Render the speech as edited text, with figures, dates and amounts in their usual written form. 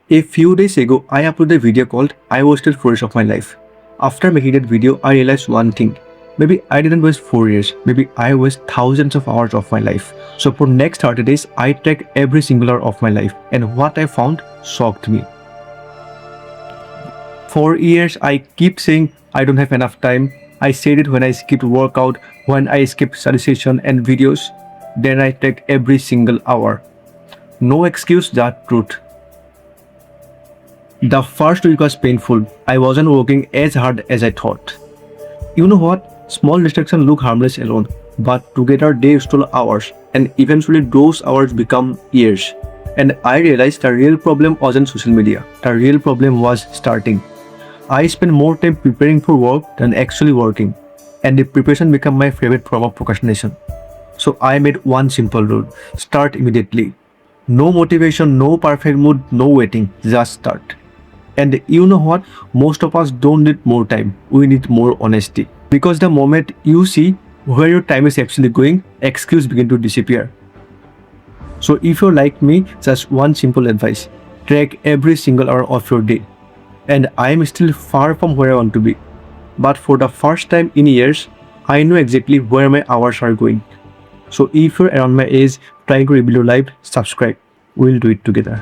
A few days ago, I uploaded a video called I Wasted 4 Years of My Life. After making that video, I realized one thing. Maybe I didn't waste 4 years, maybe I wasted thousands of hours of my life. So for next 30 days, I tracked every single hour of my life, and what I found shocked me. For years, I keep saying I don't have enough time. I said it when I skipped workout, when I skipped study session and videos. Then I tracked every single hour. No excuse, just truth. The first week was painful. I wasn't working as hard as I thought. You know what? Small distractions look harmless alone, but together they stole hours, and eventually those hours become years. And I realized the real problem wasn't social media. The real problem was starting. I spent more time preparing for work than actually working, and the preparation became my favorite form of procrastination. So I made one simple rule: start immediately. No motivation, no perfect mood, no waiting, just start. And you know what? Most of us don't need more time, we need more honesty. Because the moment you see where your time is actually going, excuses begin to disappear. So if you're like me, just one simple advice: track every single hour of your day. And I am still far from where I want to be. But for the first time in years, I know exactly where my hours are going. So if you're around my age trying to rebuild your life, subscribe. We'll do it together.